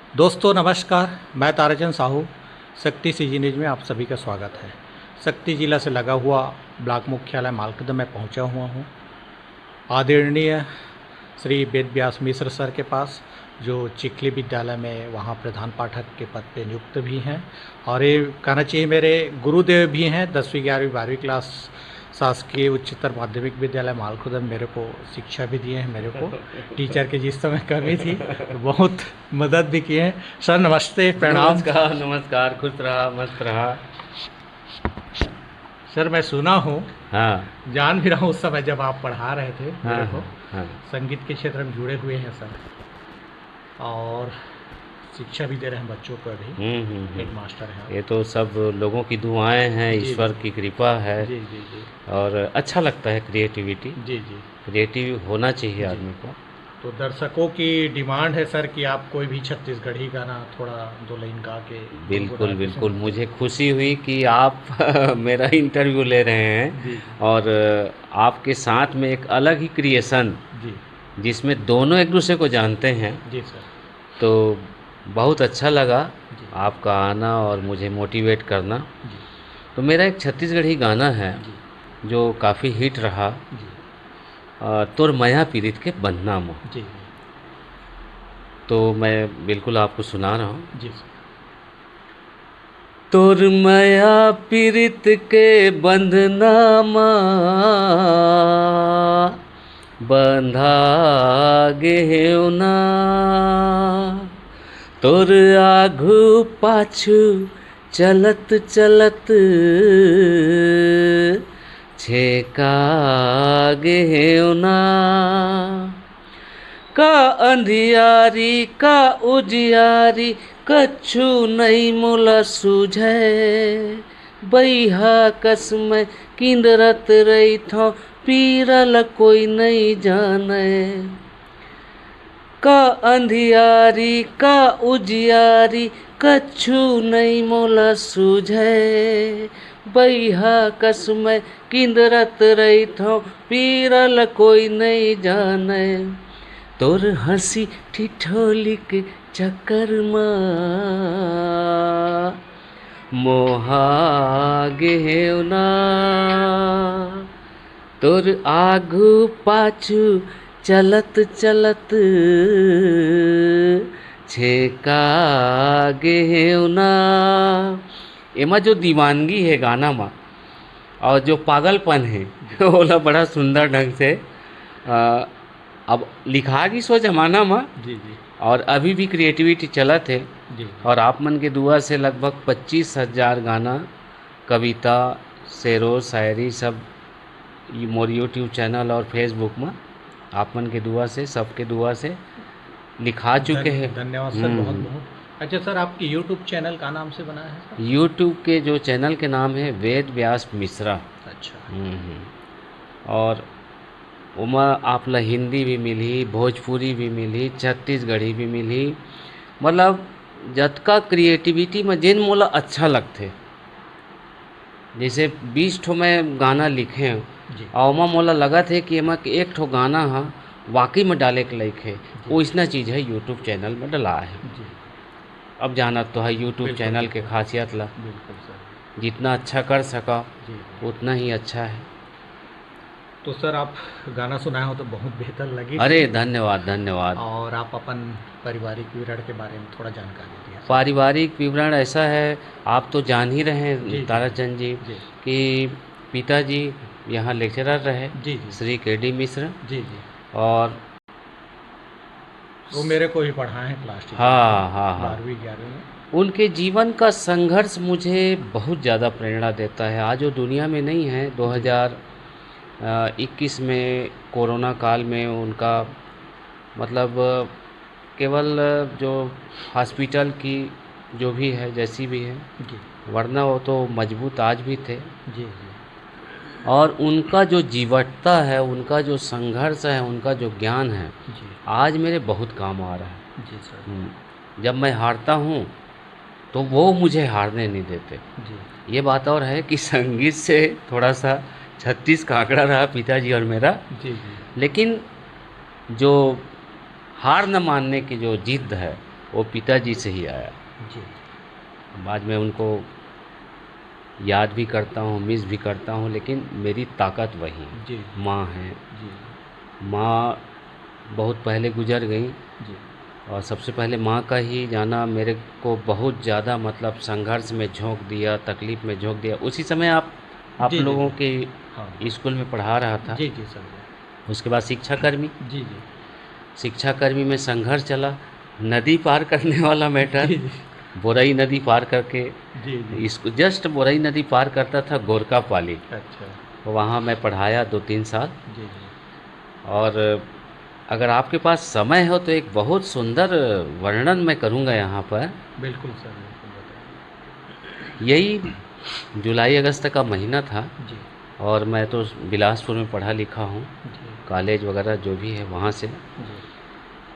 दोस्तों नमस्कार, मैं ताराचंद साहू शक्ति सीजी न्यूज में आप सभी का स्वागत है। शक्ति जिला से लगा हुआ ब्लॉक मुख्यालय मालकदम में पहुंचा हुआ हूं। आदरणीय श्री वेद व्यास मिश्र सर के पास, जो चिखली विद्यालय में वहां प्रधान पाठक के पद पे नियुक्त भी हैं और ये कहना चाहिए मेरे गुरुदेव भी हैं। 10वीं 11वीं 12वीं क्लास शासकीय उच्चतर माध्यमिक विद्यालय मालखुदम मेरे को शिक्षा भी दिए हैं। मेरे को टीचर की जिस समय कमी थी तो बहुत मदद भी किए हैं। सर नमस्ते, प्रणाम। नमस्कार नमस्कार, खुश रहा मस्त रहा। सर मैं सुना हूँ, हाँ जान भी रहा हूँ उस समय जब आप पढ़ा रहे थे मेरे हाँ को, हाँ। संगीत के क्षेत्र में जुड़े हुए हैं सर, और शिक्षा भी दे रहे हैं बच्चों को। अभी हेड मास्टर हैं। ये तो सब लोगों की दुआएं हैं, जी ईश्वर की कृपा है। जी जी जी और अच्छा लगता है क्रिएटिविटी, जी जी क्रिएटिव होना चाहिए जी। आदमी को। तो दर्शकों की डिमांड है सर कि आप कोई भी छत्तीसगढ़ी गाना थोड़ा 2 लाइन गा के बिल्कुल गुनगुना के बिल्कुल, सुनाते मुझे हैं। खुशी हुई कि आप मेरा इंटरव्यू ले रहे हैं। जी और आपके साथ में एक अलग ही क्रिएशन, जी जिसमें दोनों एक दूसरे को जानते हैं, जी सर। तो बहुत अच्छा लगा जी आपका आना और मुझे मोटिवेट करना। जी तो मेरा एक छत्तीसगढ़ी गाना है जी जो काफ़ी हिट रहा, जी तोर मया पीरित के बंधना मोह। जी तो मैं बिल्कुल आपको सुना रहा हूँ। जी सर। तोर मया पीरित के बंधना बंधा गेहु ना, तोर आघू पाछू चलत चलत छेका गेहु ना। का अंधियारी का उजियारी कछु नहीं मोला सूझे, बैहा कस में किंदरत रही थो पीरल कोई नहीं जाने। का अंधियारी का उजियारी कछु नहीं मोला सूझे, बैहा कस में किंदरत रही थो पीरल कोई नहीं जाने। तोर हंसी ठिठोली के चक्कर मोहा गेहु ना, तोर आगू पाछू चलत चलत छेका गेहु ना। एमा जो दीवानगी है गाना में और जो पागलपन है ओला बड़ा सुंदर ढंग से अब लिखा की सो जमाना में, जी जी और अभी भी क्रिएटिविटी चलत है। जी और आप मन के दुआ से लगभग 25,000 गाना, कविता, शेरो शायरी सब मोर यूट्यूब चैनल और फेसबुक में आप मन के दुआ से, सबके दुआ से लिखा चुके हैं। धन्यवाद सर, बहुत बहुत। अच्छा सर, आपकी यूट्यूब चैनल का नाम से बना है सर? यूट्यूब के जो चैनल के नाम है वेद व्यास मिश्रा। अच्छा। और उमा आपला हिंदी भी मिली, भोजपुरी भी मिली, छत्तीसगढ़ी भी मिली, मतलब जतका क्रिएटिविटी में जेन मोला अच्छा लगथे। जैसे 20 ठो मैं गाना लिखे जी और उमा मोला लगत है कि एमा के एक ठो गाना हा वाकई में डाले के लायक है, जी वैसना चीज़ है यूट्यूब चैनल में डला है। जी। अब जाना तो है यूट्यूब बिल्कुल चैनल के बिल्कुल खासियत ला, बिल्कुल सर। जितना अच्छा कर सका जी। उतना ही अच्छा है। तो सर आप गाना सुनाए हो तो बहुत बेहतर लगी अरे थी। धन्यवाद धन्यवाद। और आप अपन पारिवारिक विवरण के बारे में थोड़ा जानकारी दिया सर। पारिवारिक विवरण ऐसा है, आप तो जान ही रहे जी हैं जी ताराचंद जी जी कि पिताजी यहाँ लेक्चरर रहे, जी जी श्री के.डी. मिश्र। जी जी। और वो मेरे को ही पढ़ाए हैं क्लास टीचर हाँ हाँ थे हाँ, 12वीं 11वीं में। उनके जीवन का संघर्ष मुझे बहुत ज़्यादा प्रेरणा देता है। आज वो दुनिया में नहीं है। जी 2021 में कोरोना काल में उनका मतलब केवल जो हॉस्पिटल की जो भी है जैसी भी है, जी वरना वो तो मजबूत आज भी थे। जी जी और उनका जो जीवटता है, उनका जो संघर्ष है, उनका जो ज्ञान है, जी आज मेरे बहुत काम आ रहा है। जी सर। जब मैं हारता हूँ तो वो मुझे हारने नहीं देते। जी ये बात और है कि संगीत से थोड़ा सा 36 का आंकड़ा रहा पिताजी और मेरा, जी जी लेकिन जो हार न मानने की जो जिद है वो पिताजी से ही आया। जी बाद में उनको याद भी करता हूँ, मिस भी करता हूँ, लेकिन मेरी ताकत वही है। जी माँ है। जी माँ बहुत पहले गुजर गई, जी और सबसे पहले माँ का ही जाना मेरे को बहुत ज़्यादा मतलब संघर्ष में झोंक दिया, तकलीफ़ में झोंक दिया। उसी समय आप जी जी लोगों जी हाँ के स्कूल में पढ़ा रहा था। जी जी समझे उसके बाद शिक्षाकर्मी, जी जी शिक्षाकर्मी में संघर्ष चला। नदी पार करने वाला मैटर, जी जी बोरई नदी पार करके, जी जी इसको जस्ट बोरई नदी पार करता था गोरका पाली, अच्छा वहाँ मैं पढ़ाया 2-3 साल। जी जी और अगर आपके पास समय हो तो एक बहुत सुंदर वर्णन मैं करूँगा यहाँ पर। बिल्कुल सर बिल्कुल बताइए यही जुलाई अगस्त का महीना था, जी और मैं तो बिलासपुर में पढ़ा लिखा हूँ, जी कॉलेज वगैरह जो भी है वहाँ से। जी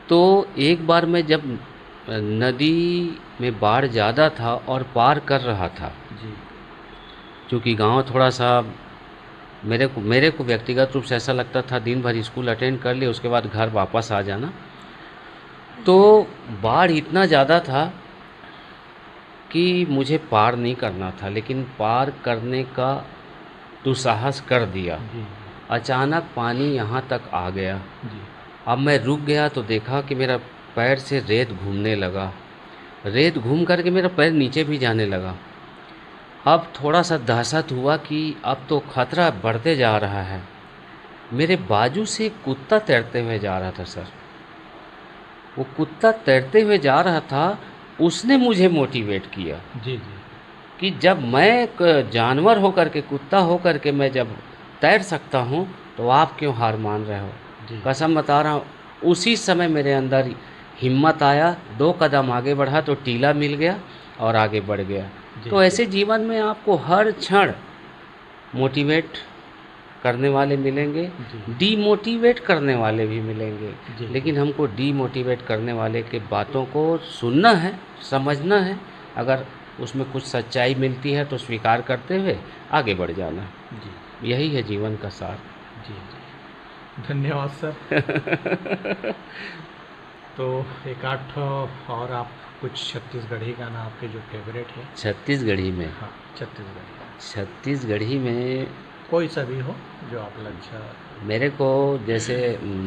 तो एक बार मैं जब नदी में बाढ़ ज़्यादा था और पार कर रहा था, जी क्योंकि गांव थोड़ा सा मेरे को व्यक्तिगत रूप से ऐसा लगता था दिन भर स्कूल अटेंड कर लिए उसके बाद घर वापस आ जाना। तो बाढ़ इतना ज़्यादा था कि मुझे पार नहीं करना था, लेकिन पार करने का दुस्साहस कर दिया। जी अचानक पानी यहाँ तक आ गया। जी अब मैं रुक गया तो देखा कि मेरा पैर से रेत घूमने लगा। रेत घूम कर के मेरा पैर नीचे भी जाने लगा। अब थोड़ा सा दहशत हुआ कि अब तो खतरा बढ़ते जा रहा है। मेरे बाजू से एक कुत्ता तैरते हुए जा रहा था सर। वो कुत्ता तैरते हुए जा रहा था, उसने मुझे मोटिवेट किया जी जी कि जब मैं एक जानवर होकर के, कुत्ता होकर के मैं जब तैर सकता हूँ तो आप क्यों हार मान रहे हो। जी कसम बता रहा हूँ, उसी समय मेरे अंदर हिम्मत आया, 2 कदम आगे बढ़ा तो टीला मिल गया और आगे बढ़ गया। जी तो ऐसे जीवन में आपको हर क्षण मोटिवेट करने वाले मिलेंगे, जी डीमोटिवेट करने वाले भी मिलेंगे, जी लेकिन हमको डीमोटिवेट करने वाले के बातों को सुनना है, समझना है। अगर उसमें कुछ सच्चाई मिलती है तो स्वीकार करते हुए आगे बढ़ जाना। जी यही है जीवन का सार। जी जी धन्यवाद सर तो एक आठ और आप कुछ छत्तीसगढ़ी गाना आपके जो फेवरेट है छत्तीसगढ़ी में, हाँ छत्तीसगढ़ी छत्तीसगढ़ी में कोई सा भी हो जो आप लच्छा मेरे को जैसे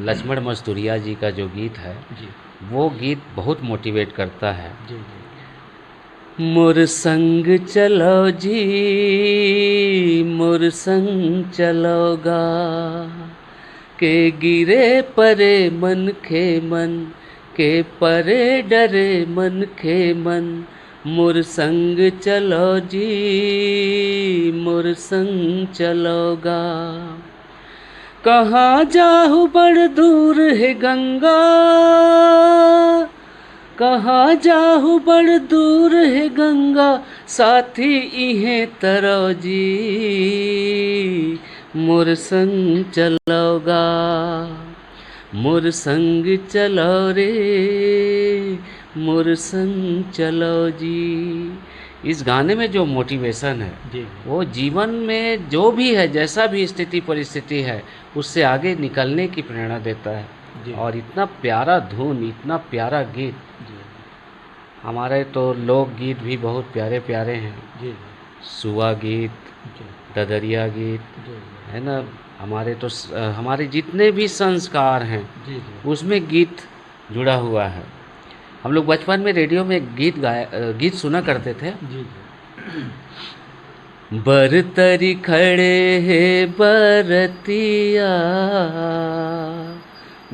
लक्ष्मण मस्तूरिया जी का जो गीत है, जी वो गीत बहुत मोटिवेट करता है। जी जी मोर संग चलो जी, मोर संग चलोगा, के गिरे परे मन खे मन, के परे डरे मन खे मन। मोर संग चलो जी, मोर संग चलोगा। कहाँ जाहु बड़ दूर है गंगा, कहाँ जाहु बड़ दूर है गंगा, साथी इहें तरो जी, मोर संग चलोगा, मोर संग चलो रे, मोर संग चलो जी। इस गाने में जो मोटिवेशन है, जी वो जीवन में जो भी है, जैसा भी स्थिति परिस्थिति है, उससे आगे निकलने की प्रेरणा देता है। जी और इतना प्यारा धुन, इतना प्यारा गीत। जी हमारे तो लोकगीत भी बहुत प्यारे प्यारे हैं। जी सुआ गीत, जी ददरिया गीत, जी है ना। हमारे तो हमारे जितने भी संस्कार हैं जी जी उसमें गीत जुड़ा हुआ है। हम लोग बचपन में रेडियो में एक गीत सुना करते थे। जी बरतरी खड़े है बरतिया,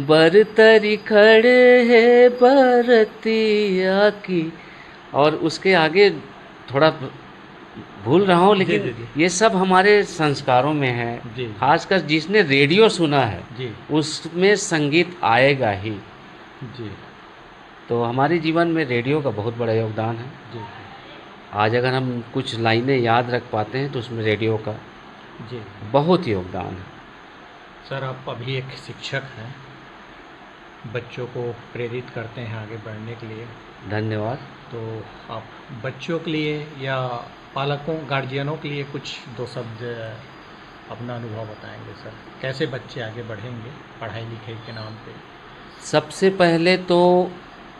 बरतरी खड़े है बरतिया की। और उसके आगे थोड़ा भूल रहा हूँ, जी लेकिन जी जी ये सब हमारे संस्कारों में है। जी खासकर जिसने रेडियो सुना है जी उसमें संगीत आएगा ही। जी तो हमारे जीवन में रेडियो का बहुत बड़ा योगदान है। जी आज अगर हम कुछ लाइनें याद रख पाते हैं तो उसमें रेडियो का जी बहुत योगदान है। सर आप अभी एक शिक्षक हैं, बच्चों को प्रेरित करते हैं आगे बढ़ने के लिए, धन्यवाद। तो आप बच्चों के लिए या पालकों गार्जियनों के लिए कुछ दो शब्द अपना अनुभव बताएंगे सर, कैसे बच्चे आगे बढ़ेंगे पढ़ाई लिखाई के नाम पे। सबसे पहले तो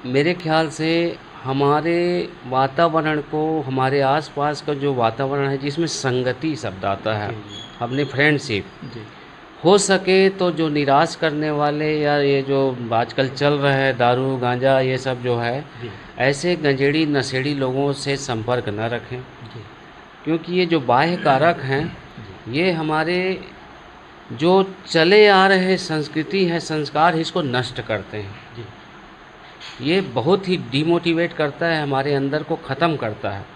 मेरे ख्याल से हमारे वातावरण को, हमारे आसपास का जो वातावरण है जिसमें संगति शब्द आता है, जी जी अपने फ्रेंडशिप, जी हो सके तो जो निराश करने वाले या ये जो आजकल चल रहा है दारू गांजा ये सब जो है, जी ऐसे गंजेड़ी नशेड़ी लोगों से संपर्क न रखें, जी क्योंकि ये जो बाह्य कारक हैं जी ये हमारे जो चले आ रहे संस्कृति है, संस्कार है, इसको नष्ट करते हैं। जी ये बहुत ही डिमोटिवेट करता है, हमारे अंदर को ख़त्म करता है।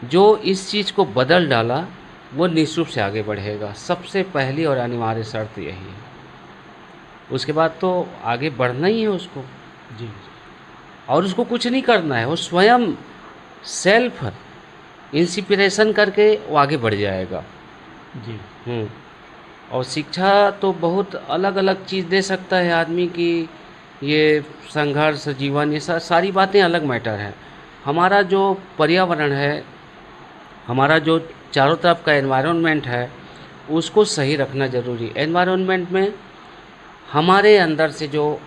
जो इस चीज़ को बदल डाला वो निश्चित रूप से आगे बढ़ेगा। सबसे पहली और अनिवार्य शर्त यही है। उसके बाद तो आगे बढ़ना ही है उसको, जी और उसको कुछ नहीं करना है, वो स्वयं सेल्फ इंस्पिरेशन करके वो आगे बढ़ जाएगा। जी और शिक्षा तो बहुत अलग अलग चीज़ दे सकता है आदमी की, ये संघर्ष जीवन, ये सारी बातें अलग मैटर है। हमारा जो पर्यावरण है, हमारा जो चारों तरफ का एनवायरनमेंट है, उसको सही रखना ज़रूरी। एनवायरनमेंट में हमारे अंदर से जो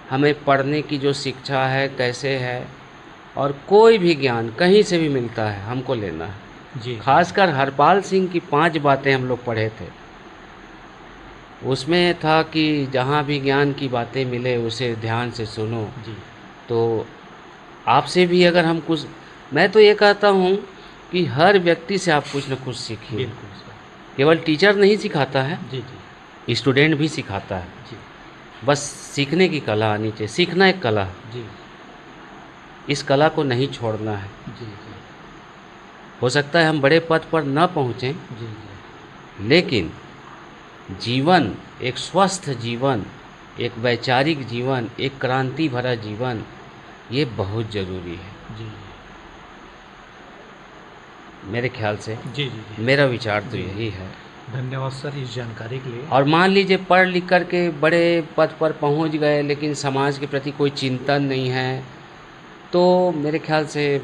हमें पढ़ने की जो शिक्षा है कैसे है, और कोई भी ज्ञान कहीं से भी मिलता है हमको लेना है। जी खासकर हरपाल सिंह की 5 बातें हम लोग पढ़े थे, उसमें था कि जहाँ भी ज्ञान की बातें मिले उसे ध्यान से सुनो। जी तो आपसे भी अगर हम कुछ, मैं तो ये कहता हूँ कि हर व्यक्ति से आप कुछ न कुछ सीखिए। बिल्कुल सर। केवल टीचर नहीं सिखाता है, जी जी स्टूडेंट भी सिखाता है। जी बस सीखने की कला आनी चाहिए। सीखना एक कला है, जी इस कला को नहीं छोड़ना है। जी जी हो सकता है हम बड़े पद पर न पहुँचें, जी जी लेकिन जीवन, एक स्वस्थ जीवन, एक वैचारिक जीवन, एक क्रांति भरा जीवन, ये बहुत ज़रूरी है जी मेरे ख्याल से। जी जी जी मेरा विचार तो जी। यही है। धन्यवाद सर इस जानकारी के लिए। और मान लीजिए पढ़ लिख कर के बड़े पद पर पहुंच गए, लेकिन समाज के प्रति कोई चिंतन नहीं है, तो मेरे ख्याल से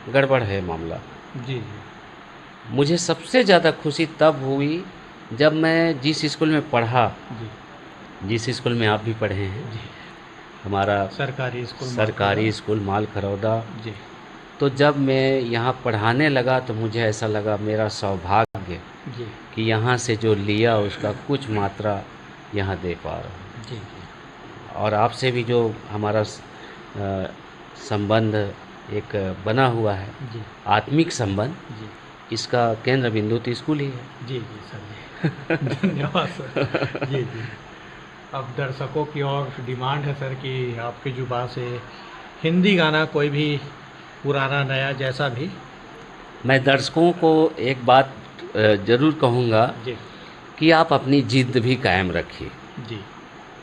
गड़बड़ है मामला। जी जी मुझे सबसे ज़्यादा खुशी तब हुई जब मैं जिस स्कूल में पढ़ा, जी जिस स्कूल में आप भी पढ़े हैं, जी हमारा सरकारी स्कूल सरकारी स्कूल माल खरौदा, जी तो जब मैं यहाँ पढ़ाने लगा तो मुझे ऐसा लगा मेरा सौभाग्य जी कि यहाँ से जो लिया उसका कुछ मात्रा यहाँ दे पा रहा हूँ। जी जी और आपसे भी जो हमारा संबंध एक बना हुआ है, जी आत्मिक संबंध, जी इसका केंद्र बिंदु तो स्कूल ही है। जी जी सर जी धन्यवाद सर। जी जी अब दर्शकों की और डिमांड है सर कि आपकी जुबान से हिंदी गाना कोई भी पुराना नया जैसा भी। मैं दर्शकों को एक बात ज़रूर कहूँगा जी कि आप अपनी जिद भी कायम रखिए। जी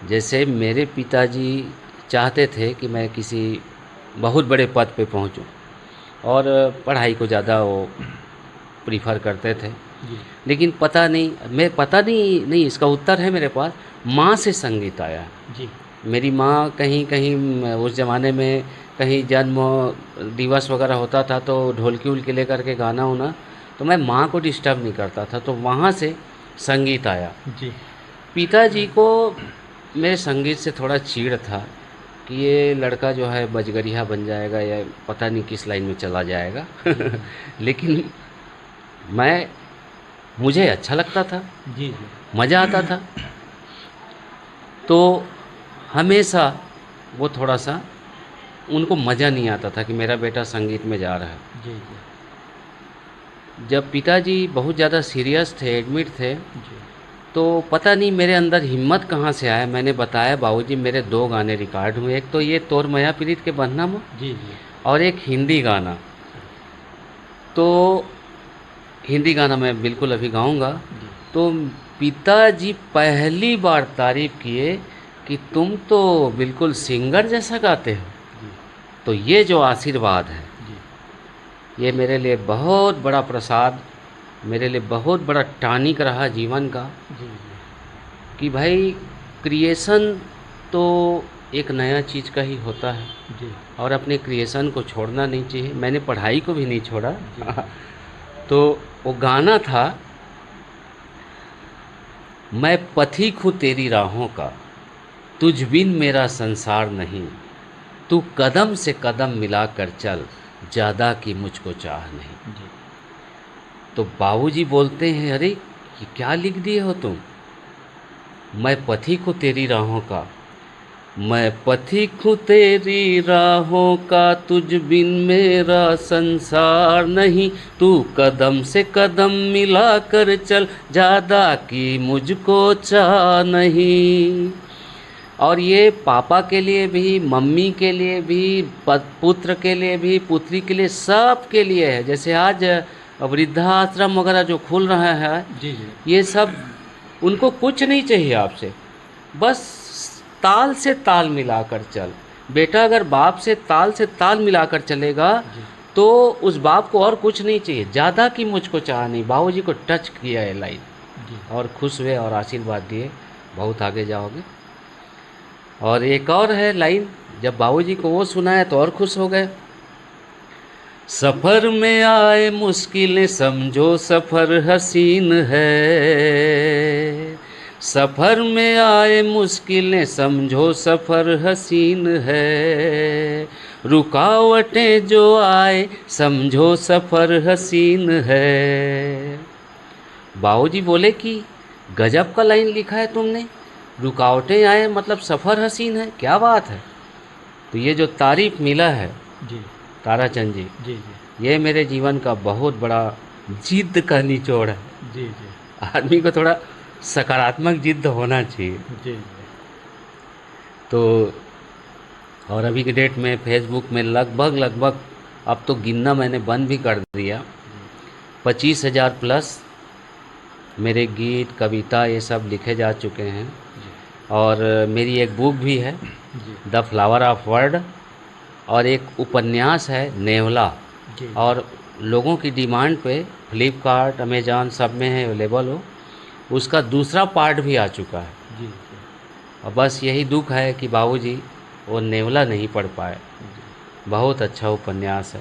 जैसे मेरे पिताजी चाहते थे कि मैं किसी बहुत बड़े पद पे पहुँचूँ, और पढ़ाई को ज़्यादा वो प्रीफर करते थे। जी लेकिन पता नहीं, इसका उत्तर है मेरे पास। माँ से संगीत आया। जी मेरी माँ कहीं कहीं उस ज़माने में कहीं जन्म दिवस वगैरह होता था तो ढोलकी उलकी लेकर के गाना उना, तो मैं माँ को डिस्टर्ब नहीं करता था, तो वहाँ से संगीत आया। जी पिताजी को मेरे संगीत से थोड़ा चिढ़ था कि ये लड़का जो है बजगरिया बन जाएगा या पता नहीं किस लाइन में चला जाएगा लेकिन मुझे अच्छा लगता था, जी जी मज़ा आता था। तो हमेशा वो थोड़ा सा, उनको मज़ा नहीं आता था कि मेरा बेटा संगीत में जा रहा है। जी जब पिताजी बहुत ज़्यादा सीरियस थे, एडमिट थे, जी तो पता नहीं मेरे अंदर हिम्मत कहाँ से आया। मैंने बताया बाबूजी मेरे 2 गाने रिकॉर्ड हुए, एक तो ये तोर मया प्रीत के बंधना में, जी जी और एक हिंदी गाना। तो हिंदी गाना मैं बिल्कुल अभी गाऊंगा। जी तो पिताजी पहली बार तारीफ़ किए कि तुम तो बिल्कुल सिंगर जैसा गाते हो। जी तो ये जो आशीर्वाद है, जी ये मेरे लिए बहुत बड़ा प्रसाद, मेरे लिए बहुत बड़ा टॉनिक रहा जीवन का, जी कि भाई क्रिएशन तो एक नया चीज़ का ही होता है, जी और अपने क्रिएशन को छोड़ना नहीं चाहिए। मैंने पढ़ाई को भी नहीं छोड़ा जी तो वो गाना था, मैं पथिक हूँ तेरी राहों का, तुझ बिन मेरा संसार नहीं, तू कदम से कदम मिलाकर चल, ज़्यादा की मुझको चाह नहीं। जी तो बाबूजी बोलते हैं, अरे ये क्या लिख दिए हो तुम? मैं पथिक हूँ तेरी राहों का, मैं पथिक हूँ तेरी राहों का, तुझ बिन मेरा संसार नहीं। तू कदम से कदम मिला कर चल, ज़्यादा की मुझको चाह नहीं। और ये पापा के लिए भी, मम्मी के लिए भी, पुत्र के लिए भी, पुत्री के लिए, सब के लिए है। जैसे आज वृद्धाश्रम वगैरह जो खुल रहा है, जी जी ये सब उनको कुछ नहीं चाहिए आपसे, बस ताल से ताल मिलाकर चल। बेटा अगर बाप से ताल मिलाकर चलेगा जी तो उस बाप को और कुछ नहीं चाहिए, ज़्यादा की मुझको चाह नहीं। बाबूजी को टच किया है लाइन, जी और खुश हुए और आशीर्वाद दिए, बहुत आगे जाओगे। और एक और है लाइन, जब बाबूजी को वो सुनाया तो और खुश हो गए। सफ़र में आए मुश्किलें समझो सफ़र हसीन है, सफ़र में आए मुश्किलें समझो सफ़र हसीन है, रुकावटें जो आए समझो सफ़र हसीन है। बाबूजी बोले कि गजब का लाइन लिखा है तुमने, रुकावटें आए मतलब सफ़र हसीन है, क्या बात है। तो ये जो तारीफ़ मिला है जी ताराचंद जी, जी जी ये मेरे जीवन का बहुत बड़ा जिद का निचोड़ है। जी जी आदमी को थोड़ा सकारात्मक जिद होना चाहिए। जी तो और अभी के डेट में फेसबुक में लगभग अब तो गिनना मैंने बंद भी कर दिया, 25,000 प्लस मेरे गीत कविता ये सब लिखे जा चुके हैं। जी और मेरी एक बुक भी है, जी द फ्लावर ऑफ वर्ड, और एक उपन्यास है नेवला। जी और लोगों की डिमांड पे फ्लिपकार्ट अमेज़ॉन सब में है अवेलेबल हो, उसका दूसरा पार्ट भी आ चुका है। जी और बस यही दुख है कि बाबूजी वो नेवला नहीं पढ़ पाए। बहुत अच्छा उपन्यास है,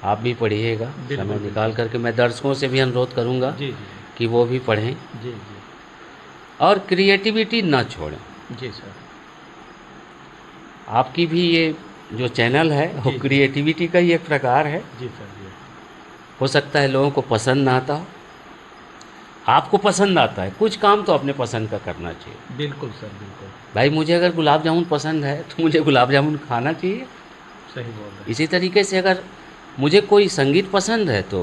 आप भी पढ़िएगा बिल्कुल, समय बिल्कुल। निकाल करके। मैं दर्शकों से भी अनुरोध करूंगा जी कि वो भी पढ़ें जी जी और क्रिएटिविटी ना छोड़ें। जी सर आपकी भी ये जो चैनल है वो जी, जी। क्रिएटिविटी का ही एक प्रकार है। जी सर जी हो सकता है लोगों को पसंद ना आता हो, आपको पसंद आता है। कुछ काम तो अपने पसंद का करना चाहिए। बिल्कुल सर बिल्कुल भाई मुझे अगर गुलाब जामुन पसंद है तो मुझे गुलाब जामुन खाना चाहिए। सही बोल रहे हैं। इसी तरीके से अगर मुझे कोई संगीत पसंद है तो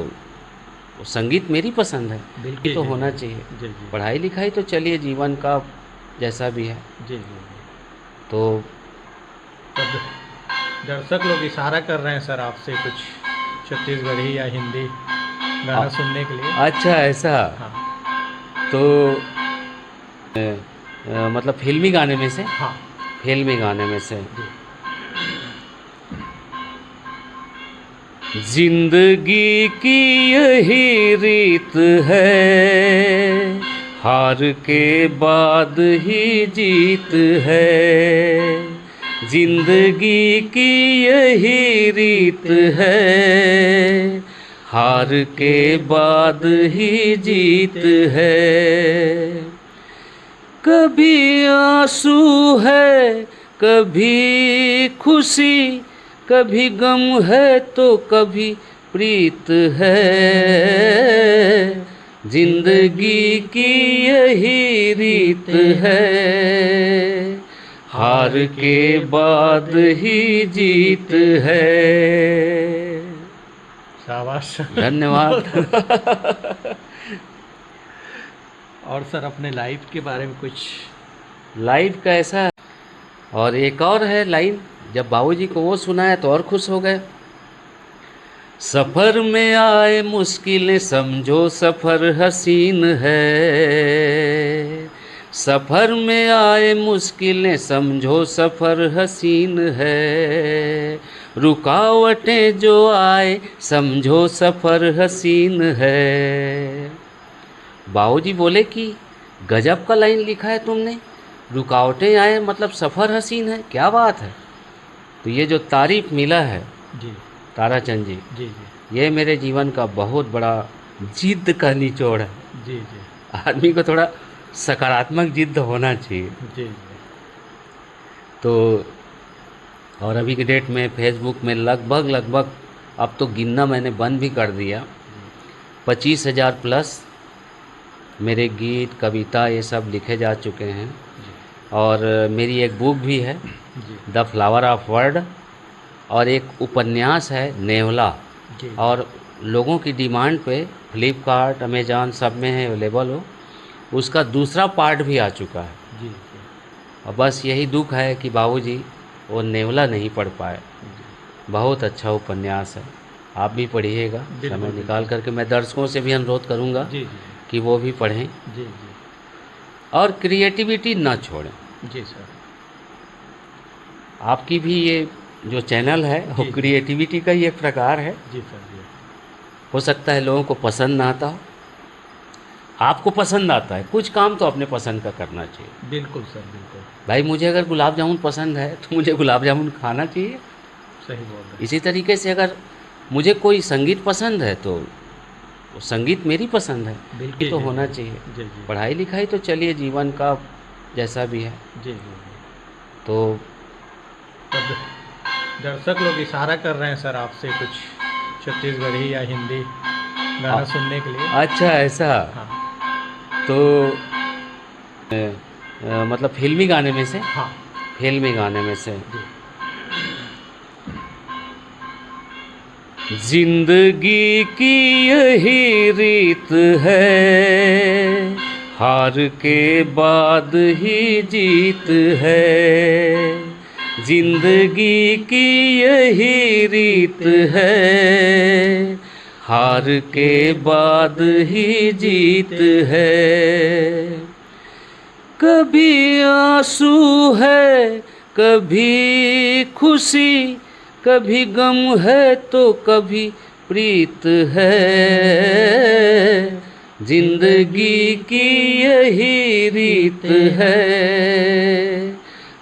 वो संगीत मेरी पसंद है, बिल्कुल ये तो जी, होना जी, चाहिए। जी जी पढ़ाई लिखाई तो चलिए जीवन का जैसा भी है। जी जी तो तो दर्शक लोग इशारा कर रहे हैं सर आपसे कुछ छत्तीसगढ़ी या हिंदी गाना सुनने के लिए। अच्छा ऐसा, हाँ तो मतलब फिल्मी गाने में से, हाँ फिल्मी गाने में से जी जिंदगी की यही रीत है, हार के बाद ही जीत है। जिंदगी की यही रीत है, हार के बाद ही जीत है। कभी आंसू है, कभी खुशी, कभी गम है तो कभी प्रीत है। जिंदगी की यही रीत है, हार के बाद ही जीत है। शाबाश धन्यवाद। और सर अपने लाइफ के बारे में कुछ। लाइफ का ऐसा है। और एक और है लाइन, जब बाबूजी को वो सुनाया तो और खुश हो गए। सफ़र में आए मुश्किलें समझो सफ़र हसीन है, सफ़र में आए मुश्किलें समझो सफ़र हसीन है, रुकावटें जो आए समझो सफ़र हसीन है। बाबूजी बोले कि गजब का लाइन लिखा है तुमने, रुकावटें आए मतलब सफ़र हसीन है, क्या बात है। तो ये जो तारीफ़ मिला है जी ताराचंद जी, जी जी ये मेरे जीवन का बहुत बड़ा जिद का निचोड़ है। जी जी आदमी को थोड़ा सकारात्मक जिद होना चाहिए। जी तो और अभी के डेट में फेसबुक में लगभग अब तो गिनना मैंने बंद भी कर दिया, 25,000 प्लस मेरे गीत कविता ये सब लिखे जा चुके हैं। और मेरी एक बुक भी है, जी द फ्लावर ऑफ वर्ड, और एक उपन्यास है नेवला, जी और लोगों की डिमांड पे फ्लिपकार्ट अमेज़ॉन सब में है अवेलेबल हो, उसका दूसरा पार्ट भी आ चुका है। जी जी और बस यही दुख है कि बाबूजी वो नेवला नहीं पढ़ पाए। जी बहुत अच्छा उपन्यास है, आप भी पढ़िएगा बिल्कुल, समय निकाल करके। मैं दर्शकों से भी अनुरोध करूंगा जी कि वो भी पढ़ें जी और क्रिएटिविटी ना छोड़ें। जी सर। आपकी भी ये जो चैनल है वो जी, जी। क्रिएटिविटी का ही एक प्रकार है। जी सर जी हो सकता है लोगों को पसंद ना आता हो, आपको पसंद आता है। कुछ काम तो अपने पसंद का करना चाहिए। बिल्कुल सर बिल्कुल भाई मुझे अगर गुलाब जामुन पसंद है तो मुझे गुलाब जामुन खाना चाहिए। सही बोल रहे इसी तरीके से अगर मुझे कोई संगीत पसंद है तो वो संगीत मेरी पसंद है, हैं। ये तो जी, होना जी, चाहिए। जी जी पढ़ाई लिखाई तो चलिए जीवन का जैसा भी है। जी जी तो तब दर्शक लोग इशारा कर रहे हैं सर आपसे कुछ छत्तीसगढ़ी या हिंदी गाना आ- सुनने के लिए। अच्छा ऐसा, हाँ तो मतलब फिल्मी गाने में से, हाँ फिल्मी गाने में से जी जिंदगी की यही रीत है, हार के बाद ही जीत है। जिंदगी की यही रीत है, हार के बाद ही जीत है। कभी आंसू है, कभी खुशी, कभी गम है तो कभी प्रीत है। जिंदगी की यही रीत है,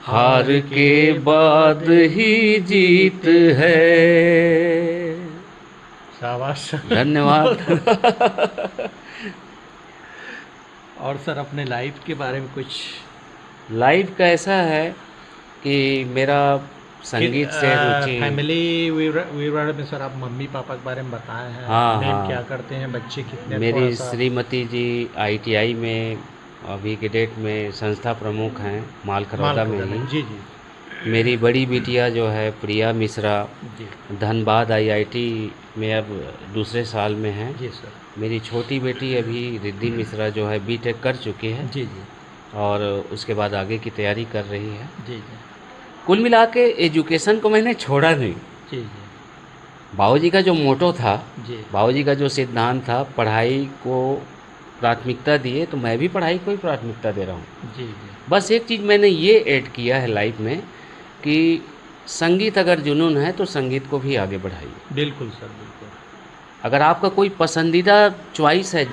हार के बाद ही जीत है। शाबाश धन्यवाद। और सर अपने लाइफ के बारे में कुछ लाइफ का ऐसा है कि मेरा संगीत से रुचि। फैमिली विवरण में सर आप मम्मी पापा के बारे में बताए हैं। हाँ मेम क्या हाँ, करते हैं, बच्चे कितने, थोड़ा मेरी सा। श्रीमती जी आईटीआई में अभी के डेट में संस्था प्रमुख हैं, मालखरौदा में मालखुदा ही। में जी जी मेरी बड़ी बिटिया जो है प्रिया मिश्रा, जी धनबाद आईआईटी में अब दूसरे साल में है। जी सर मेरी छोटी बेटी अभी रिद्धि मिश्रा जो है बीटेक कर चुकी है जी जी और उसके बाद आगे की तैयारी कर रही है। जी जी कुल मिला के एजुकेशन को मैंने छोड़ा नहीं। जी जी बाबूजी का जो मोटो था, जी बाबूजी का जो सिद्धांत था, पढ़ाई को प्राथमिकता दिए, तो मैं भी पढ़ाई को ही प्राथमिकता दे रहा हूँ। जी जी बस एक चीज़ मैंने ये ऐड किया है लाइफ में कि संगीत अगर जुनून है तो संगीत को भी आगे बढ़ाइए। बिल्कुल सर बिल्कुल अगर आपका कोई पसंदीदा चॉइस है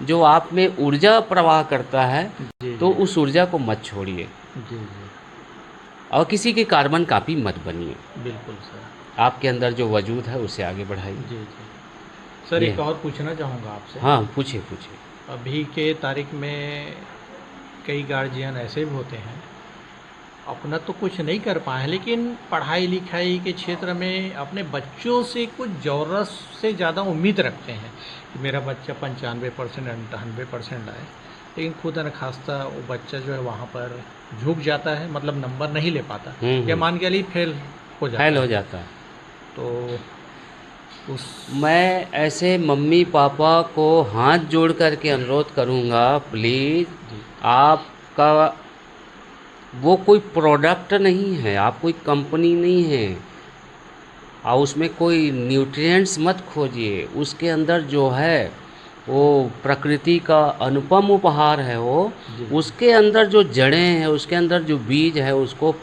जो आप में ऊर्जा प्रवाह करता है, जी तो जी उस ऊर्जा को मत छोड़िए जी जी और किसी की कार्बन कापी मत बनिए। बिल्कुल सर आपके अंदर जो वजूद है उसे आगे बढ़ाइए। जी जी सर ये एक और पूछना चाहूँगा आपसे। हाँ, पूछिए पूछिए। अभी के तारीख में कई गार्जियन ऐसे भी होते हैं, अपना तो कुछ नहीं कर पाए हैं लेकिन पढ़ाई लिखाई के क्षेत्र में अपने बच्चों से कुछ ज़रूरत से ज़्यादा उम्मीद रखते हैं कि मेरा बच्चा 95% 98% लाए, लेकिन खुद न खास्ता वो बच्चा जो है वहाँ पर झुक जाता है, मतलब नंबर नहीं ले पाता या मान के लिए फेल हो जाता फैल हो है। जाता है। तो उस मैं ऐसे मम्मी पापा को हाथ जोड़ कर के अनुरोध करूँगा, प्लीज़ जी आपका वो कोई प्रोडक्ट नहीं है, आप कोई कंपनी नहीं है, और उसमें कोई न्यूट्रिएंट्स मत खोजिए। उसके अंदर जो है वो प्रकृति का अनुपम उपहार है वो। जी उसके अंदर जो जड़ें हैं, उसके अंदर जो बीज है, उसको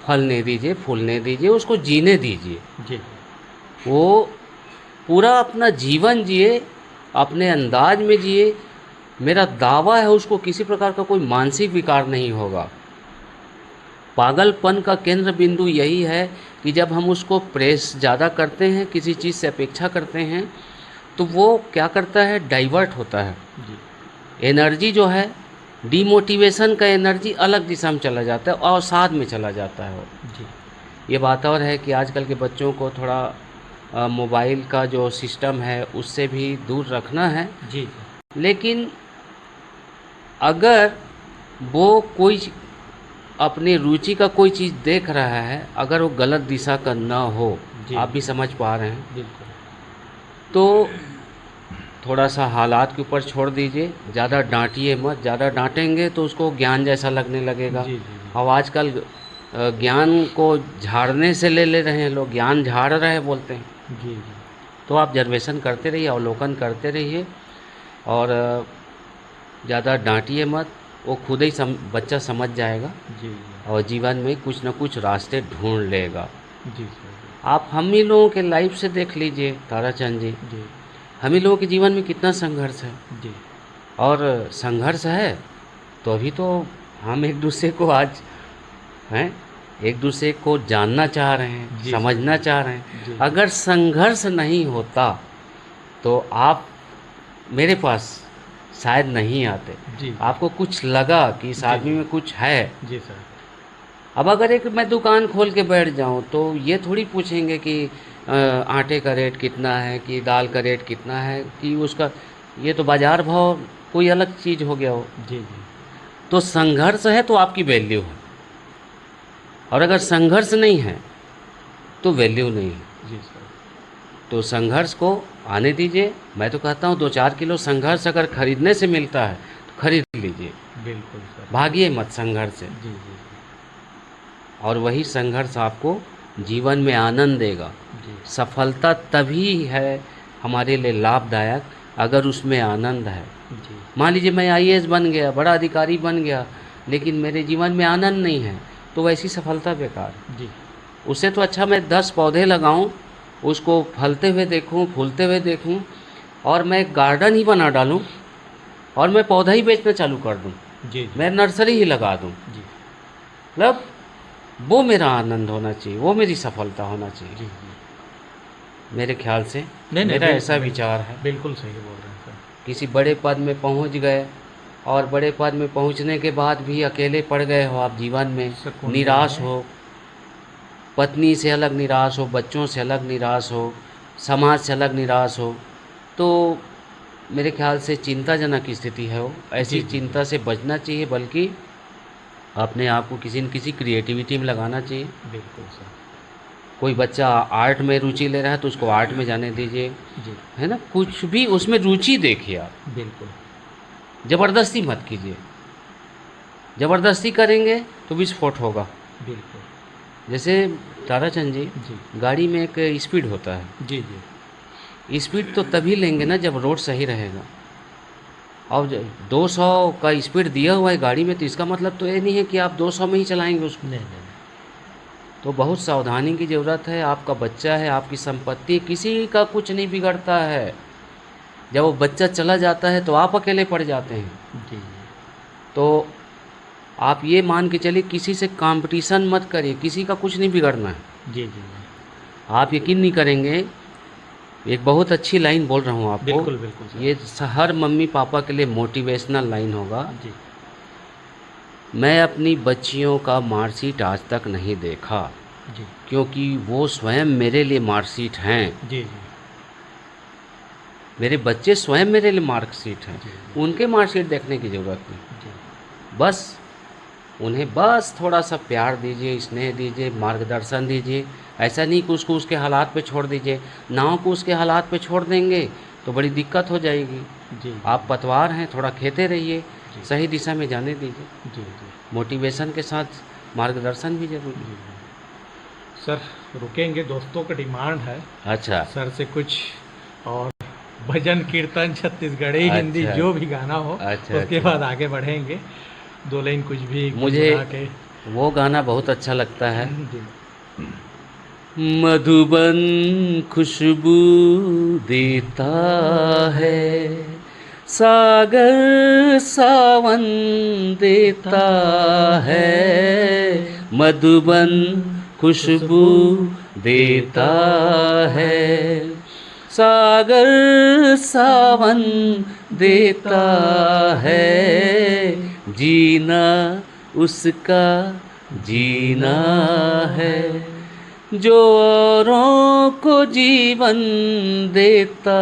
फलने दीजिए, फूलने दीजिए, उसको जीने दीजिए। जी वो पूरा अपना जीवन जिए, अपने अंदाज में जिए। मेरा दावा है उसको किसी प्रकार का कोई मानसिक विकार नहीं होगा। पागलपन का केंद्र बिंदु यही है कि जब हम उसको प्रेस ज़्यादा करते हैं, किसी चीज़ से अपेक्षा करते हैं, तो वो क्या करता है, डाइवर्ट होता है। जी एनर्जी जो है, डीमोटिवेशन का एनर्जी अलग दिशा में चला जाता है, अवसाद में चला जाता है वो। जी ये बात और है कि आजकल के बच्चों को थोड़ा मोबाइल का जो सिस्टम है उससे भी दूर रखना है। जी लेकिन अगर वो कोई अपनी रुचि का कोई चीज़ देख रहा है, अगर वो गलत दिशा का ना हो, जी आप भी समझ पा रहे हैं, बिल्कुल। तो थोड़ा सा हालात के ऊपर छोड़ दीजिए, ज़्यादा डांटिए मत। ज़्यादा डांटेंगे तो उसको ज्ञान जैसा लगने लगेगा। जी जी अब आजकल ज्ञान को झाड़ने से ले रहे हैं लोग, ज्ञान झाड़ रहे हैं बोलते हैं। जी जी तो आप ऑब्जर्वेशन करते रहिए, अवलोकन करते रहिए और ज़्यादा डांटिए मत। वो खुद ही बच्चा समझ जाएगा जी जी और जीवन में कुछ न कुछ रास्ते ढूंढ लेगा। जी सर। आप हम ही लोगों के लाइफ से देख लीजिए ताराचंद जी, जी हम ही लोगों के जीवन में कितना संघर्ष है। जी और संघर्ष है तो अभी तो हम एक दूसरे को आज हैं, एक दूसरे को जानना चाह रहे हैं, जी समझना सर। चाह रहे हैं। जी अगर संघर्ष नहीं होता तो आप मेरे पास शायद नहीं आते। जी आपको कुछ लगा कि इस जी आदमी जी में कुछ है। जी सर। अब अगर एक मैं दुकान खोल के बैठ जाऊं तो ये थोड़ी पूछेंगे कि आटे का रेट कितना है, कि दाल का रेट कितना है, कि उसका ये तो बाज़ार भाव कोई अलग चीज़ हो गया हो। जी जी तो संघर्ष है तो आपकी वैल्यू है, और अगर संघर्ष नहीं है तो वैल्यू नहीं है। जी सर। तो संघर्ष को आने दीजिए। मैं तो कहता हूँ 2-4 किलो संघर्ष अगर खरीदने से मिलता है तो खरीद लीजिए, बिल्कुल सर। भागिए मत संघर्ष से। जी जी और वही संघर्ष आपको जीवन में आनंद देगा। जी सफलता तभी है हमारे लिए लाभदायक अगर उसमें आनंद है। जी मान लीजिए मैं आईएएस बन गया, बड़ा अधिकारी बन गया, लेकिन मेरे जीवन में आनंद नहीं है, तो वैसी सफलता बेकार। जी उससे तो अच्छा मैं 10 पौधे लगाऊं, उसको फलते हुए देखूं, फूलते हुए देखूं, और मैं एक गार्डन ही बना डालूं और मैं पौधा ही बेचना चालू कर दूं, जी मैं नर्सरी ही लगा दूं। जी मतलब वो मेरा आनंद होना चाहिए, वो मेरी सफलता होना चाहिए। जी मेरे ख्याल से नहीं मेरा बिल्कुल ऐसा विचार है। बिल्कुल सही बोल रहे हैं सर। किसी बड़े पद में पहुंच गए और बड़े पद में पहुंचने के बाद भी अकेले पड़ गए हो आप जीवन में, सुकून निराश नहीं है। हो, पत्नी से अलग निराश हो, बच्चों से अलग निराश हो, समाज से अलग निराश हो, तो मेरे ख्याल से चिंताजनक स्थिति है वो। ऐसी जी, जी, चिंता से बचना चाहिए, बल्कि अपने आप को किसी न किसी क्रिएटिविटी में लगाना चाहिए। बिल्कुल सर। कोई बच्चा आर्ट में रुचि ले रहा है तो उसको आर्ट में जाने दीजिए, जी है ना। कुछ भी उसमें रुचि देखिए आप, बिल्कुल ज़बरदस्ती मत कीजिए। ज़बरदस्ती करेंगे तो विस्फोट होगा। बिल्कुल। जैसे ताराचंद जी, जी गाड़ी में एक स्पीड होता है। जी जी स्पीड तो तभी लेंगे ना जब रोड सही रहेगा। और 200 का स्पीड दिया हुआ है गाड़ी में, तो इसका मतलब तो ये नहीं है कि आप 200 में ही चलाएंगे उसको। नहीं नहीं तो बहुत सावधानी की ज़रूरत है। आपका बच्चा है, आपकी संपत्ति, किसी का कुछ नहीं बिगड़ता है। जब वो बच्चा चला जाता है तो आप अकेले पड़ जाते हैं। जी तो आप ये मान के चलिए, किसी से कंपटीशन मत करिए, किसी का कुछ नहीं बिगड़ना है। जी जी आप यकीन नहीं करेंगे, एक बहुत अच्छी लाइन बोल रहा हूँ आपको। बिल्कुल बिल्कुल सर। ये हर मम्मी पापा के लिए मोटिवेशनल लाइन होगा। जी मैं अपनी बच्चियों का मार्कशीट आज तक नहीं देखा, जी क्योंकि वो स्वयं मेरे लिए मार्कशीट हैं। जी जी मेरे बच्चे स्वयं मेरे लिए मार्कशीट हैं, जी उनके मार्कशीट देखने की ज़रूरत नहीं। जी बस उन्हें बस थोड़ा सा प्यार दीजिए, स्नेह दीजिए, मार्गदर्शन दीजिए। ऐसा नहीं कि उसको उसके हालात पे छोड़ दीजिए। नाव को उसके हालात पे छोड़ देंगे तो बड़ी दिक्कत हो जाएगी। जी आप पतवार हैं, थोड़ा खेते रहिए, जी। सही दिशा में जाने दीजिए। जी जी मोटिवेशन के साथ मार्गदर्शन भी जरूरी है। जी सर, रुकेंगे, दोस्तों का डिमांड है अच्छा सर से कुछ और भजन कीर्तन छत्तीसगढ़ी हिंदी अच्छा जो भी गाना हो, अच्छा उसके अच्छा। बाद आगे बढ़ेंगे। 2 लाइन कुछ भी मुझे गुनगुना के। वो गाना बहुत अच्छा लगता है। जी मधुबन खुशबू देता है, सागर सावन देता है। मधुबन खुशबू देता है, सागर सावन देता है। जीना उसका जीना है, जो औरों को जीवन देता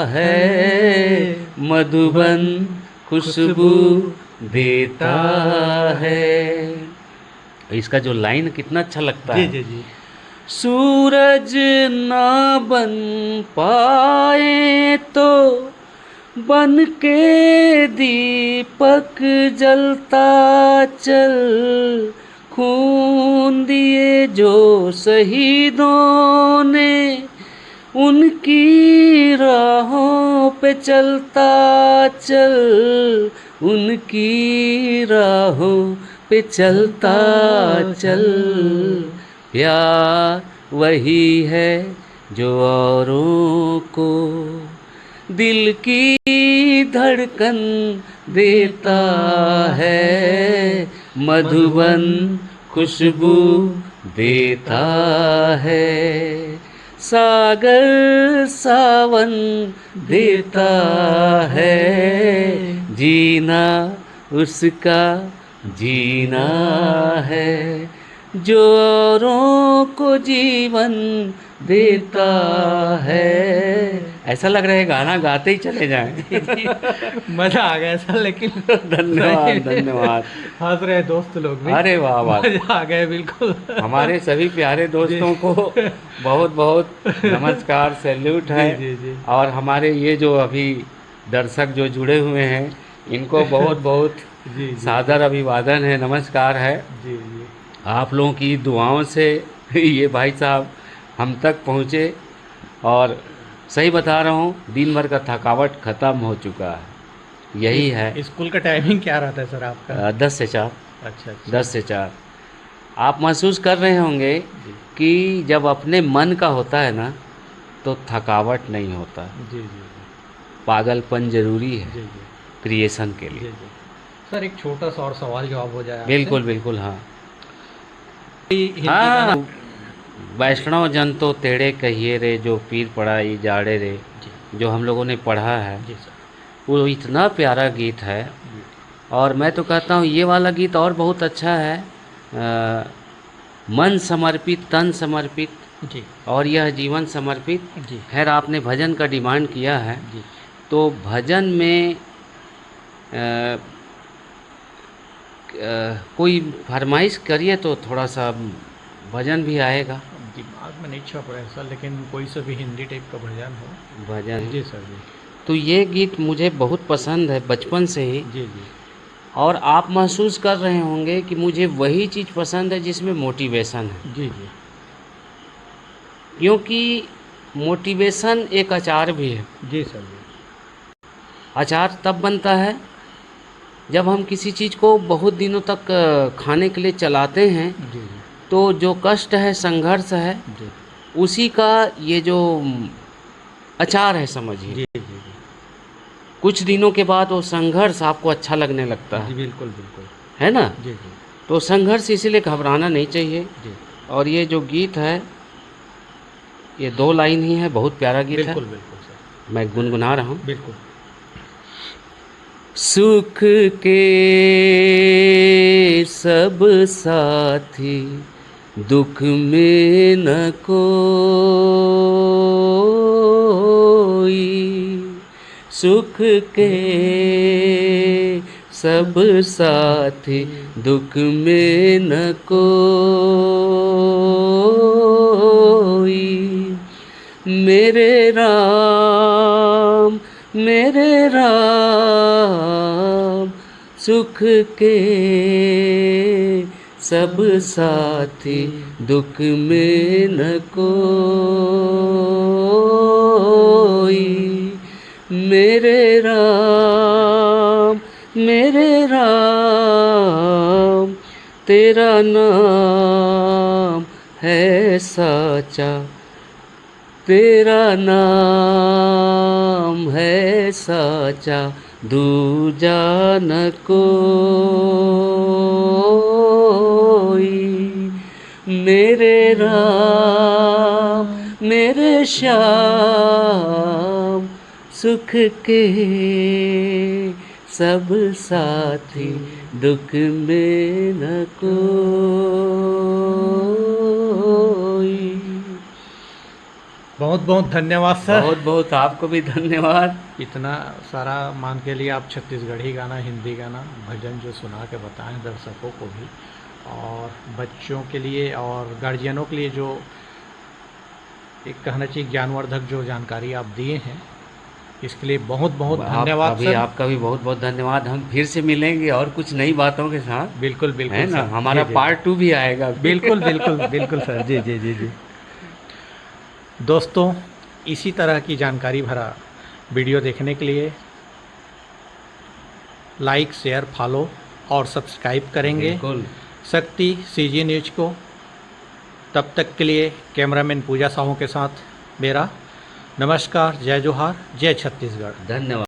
है, मधुबन खुशबू देता है। इसका जो लाइन कितना अच्छा लगता जी है। जी जी सूरज ना बन पाए तो बन के दीपक जलता चल, खून दिए जो शहीदों ने उनकी राहों पे चलता चल, उनकी राहों पे चलता चल। प्यार वही है जो औरों को दिल की धड़कन देता है, मधुबन खुशबू देता है। सागर सावन देता है, जीना उसका जीना है, जो औरों को जीवन देता है। ऐसा लग रहा है गाना गाते ही चले जाएं। मजा आ गया सर, लेकिन धन्यवाद धन्यवाद। हंस रहे दोस्त लोग भी। अरे वाह वाह, मजा आ गया बिल्कुल। हमारे सभी प्यारे दोस्तों को बहुत बहुत नमस्कार, सैल्यूट है। जी जी जी और हमारे ये जो अभी दर्शक जो जुड़े हुए हैं, इनको बहुत बहुत जी जी सादर अभिवादन है, नमस्कार है। जी जी आप लोगों की दुआओं से ये भाई साहब हम तक पहुँचे, और सही बता रहा हूँ, दिन भर का थकावट ख़त्म हो चुका है। यही है। स्कूल का टाइमिंग क्या रहता है सर आपका? 10 से 4। अच्छा अच्छा 10 से 4। आप महसूस कर रहे होंगे जी कि जब अपने मन का होता है ना, तो थकावट नहीं होता। जी जी पागलपन ज़रूरी है जी जी क्रिएशन के जी लिए। जी सर, एक छोटा सा और सवाल जवाब हो जाए आपसे। बिल्कुल बिल्कुल। हाँ हिंदी हाँ, गाना। वैष्णव जन तो तेरे कहिए रे, जो पीर पड़ा ये जाड़े रे, जी जो हम लोगों ने पढ़ा है, जी सर वो इतना प्यारा गीत है। जी और मैं तो कहता हूँ ये वाला गीत और बहुत अच्छा है। मन समर्पित तन समर्पित जी और यह जीवन समर्पित। जी खैर, आपने भजन का डिमांड किया है, जी तो भजन में कोई फरमाइश करिए तो थोड़ा सा भजन भी आएगा। दिमाग में नहीं छप रहा है सर, लेकिन कोई सा भी हिंदी टाइप का भजन हो। भजन जी सर जी तो ये गीत मुझे बहुत पसंद है बचपन से ही। जी जी और आप महसूस कर रहे होंगे कि मुझे वही चीज़ पसंद है जिसमें मोटिवेशन है, जी जी क्योंकि मोटिवेशन एक अचार भी है। जी सर जी अचार तब बनता है जब हम किसी चीज़ को बहुत दिनों तक खाने के लिए चलाते हैं, जी जी तो जो कष्ट है, संघर्ष है, जी उसी का ये जो अचार है समझिए। जी जी जी कुछ दिनों के बाद वो संघर्ष आपको अच्छा लगने लगता जी है बिल्कुल बिल्कुल है ना। जी जी तो संघर्ष इसीलिए घबराना नहीं चाहिए। जी और ये जो गीत है, ये 2 लाइन ही है, बहुत प्यारा गीत है। बिल्कुल बिल्कुल सर मैं गुनगुना रहा हूँ। बिल्कुल। सुख के सब साथी, दुख में न कोई। सुख के सब साथी, दुख में न कोई। मेरे राम मेरे राम, सुख के सब साथी, दुख में न कोई। मेरे राम तेरा नाम है सच्चा, तेरा नाम है सच्चा, दूजा न कोई। मेरे राम मेरे श्याम, सुख के सब साथी, दुख में न कोई। बहुत बहुत धन्यवाद सर। बहुत बहुत आपको भी धन्यवाद। इतना सारा मान के लिए आप छत्तीसगढ़ी गाना, हिंदी गाना, भजन जो सुना के बताएं दर्शकों को भी, और बच्चों के लिए और गार्जियनों के लिए जो एक कहना चाहिए ज्ञानवर्धक जो जानकारी आप दिए हैं, इसके लिए बहुत बहुत धन्यवाद सर। आपका भी बहुत बहुत धन्यवाद। हम फिर से मिलेंगे और कुछ नई बातों के साथ। बिल्कुल बिल्कुल है ना, सर। हमारा जी, जी, पार्ट 2 भी आएगा। बिल्कुल बिल्कुल बिल्कुल सर। जी जी जी जी। दोस्तों, इसी तरह की जानकारी भरा वीडियो देखने के लिए लाइक, शेयर, फॉलो और सब्सक्राइब करेंगे बिल्कुल। शक्ति सीजी न्यूज को। तब तक के लिए कैमरामैन पूजा साहू के साथ मेरा नमस्कार, जय जोहार, जय छत्तीसगढ़। धन्यवाद।